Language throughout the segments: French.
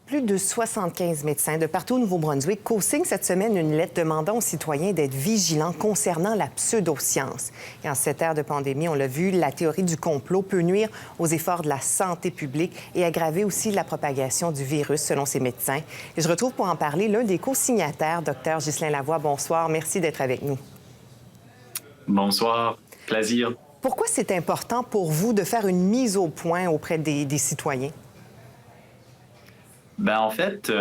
Plus de 75 médecins de partout au Nouveau-Brunswick co-signent cette semaine une lettre demandant aux citoyens d'être vigilants concernant la pseudoscience. Et en cette ère de pandémie, on l'a vu, la théorie du complot peut nuire aux efforts de la santé publique et aggraver aussi la propagation du virus, selon ces médecins. Et je retrouve pour en parler l'un des co-signataires, Dr Ghislain Lavoie. Bonsoir, merci d'être avec nous. Bonsoir, plaisir. Pourquoi c'est important pour vous de faire une mise au point auprès des citoyens? Ben, en fait,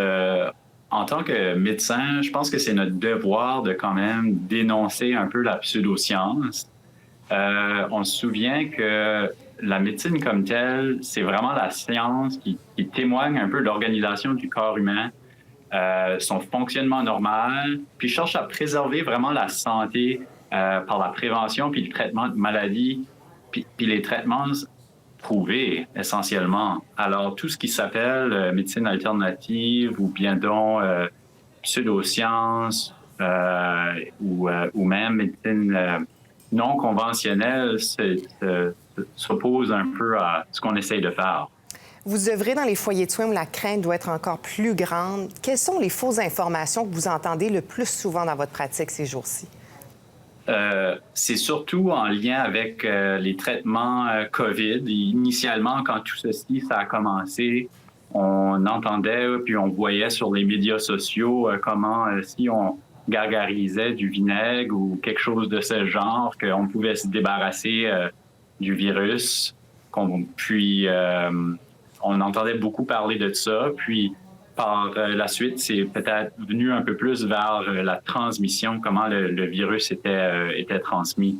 en tant que médecin, je pense que c'est notre devoir de quand même dénoncer un peu la pseudoscience. On se souvient que la médecine comme telle, c'est vraiment la science qui témoigne un peu de l'organisation du corps humain, son fonctionnement normal, puis cherche à préserver vraiment la santé par la prévention puis le traitement de maladies, puis les traitements prouvés essentiellement. Alors, tout ce qui s'appelle médecine alternative ou bien donc pseudosciences ou même médecine non conventionnelle s'oppose un peu à ce qu'on essaye de faire. Vous œuvrez dans les foyers de soins où la crainte doit être encore plus grande. Quelles sont les fausses informations que vous entendez le plus souvent dans votre pratique ces jours-ci? C'est surtout en lien avec les traitements COVID. Initialement, quand tout ceci ça a commencé, on entendait puis on voyait sur les médias sociaux comment si on gargarisait du vinaigre ou quelque chose de ce genre, qu'on pouvait se débarrasser du virus. Puis on entendait beaucoup parler de ça. Puis par la suite, c'est peut-être venu un peu plus vers la transmission, comment le virus était transmis.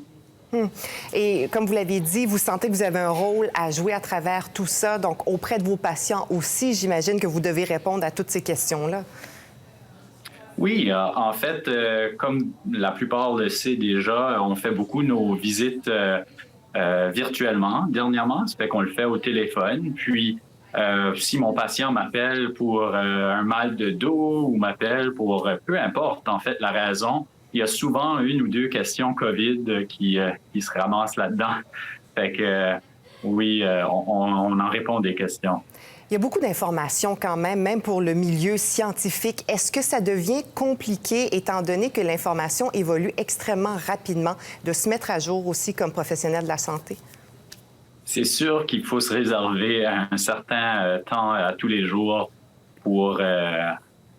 Et comme vous l'avez dit, vous sentez que vous avez un rôle à jouer à travers tout ça. Donc, auprès de vos patients aussi, j'imagine que vous devez répondre à toutes ces questions-là. Oui, en fait, comme la plupart le sait déjà, on fait beaucoup nos visites virtuellement dernièrement. Ça fait qu'on le fait au téléphone. Puis, si mon patient m'appelle pour un mal de dos ou m'appelle pour peu importe en fait la raison, il y a souvent une ou deux questions COVID qui se ramassent là-dedans. Fait que oui, on en répond des questions. Il y a beaucoup d'informations quand même pour le milieu scientifique. Est-ce que ça devient compliqué, étant donné que l'information évolue extrêmement rapidement, de se mettre à jour aussi comme professionnel de la santé? C'est sûr qu'il faut se réserver un certain temps à tous les jours pour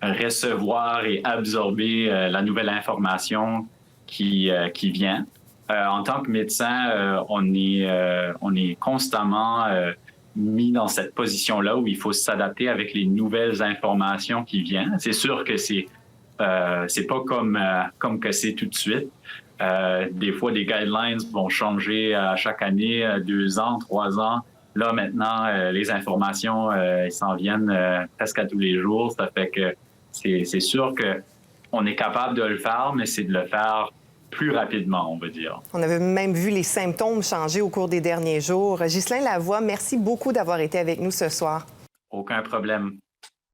recevoir et absorber la nouvelle information qui vient. En tant que médecin, on est constamment mis dans cette position-là où il faut s'adapter avec les nouvelles informations qui viennent. C'est sûr que c'est pas comme que c'est tout de suite. Des fois, les guidelines vont changer à chaque année, 2 ans, 3 ans. Là, maintenant, les informations s'en viennent presque à tous les jours. Ça fait que c'est sûr qu'on est capable de le faire, mais c'est de le faire plus rapidement, on va dire. On avait même vu les symptômes changer au cours des derniers jours. Ghislain Lavoie, merci beaucoup d'avoir été avec nous ce soir. Aucun problème.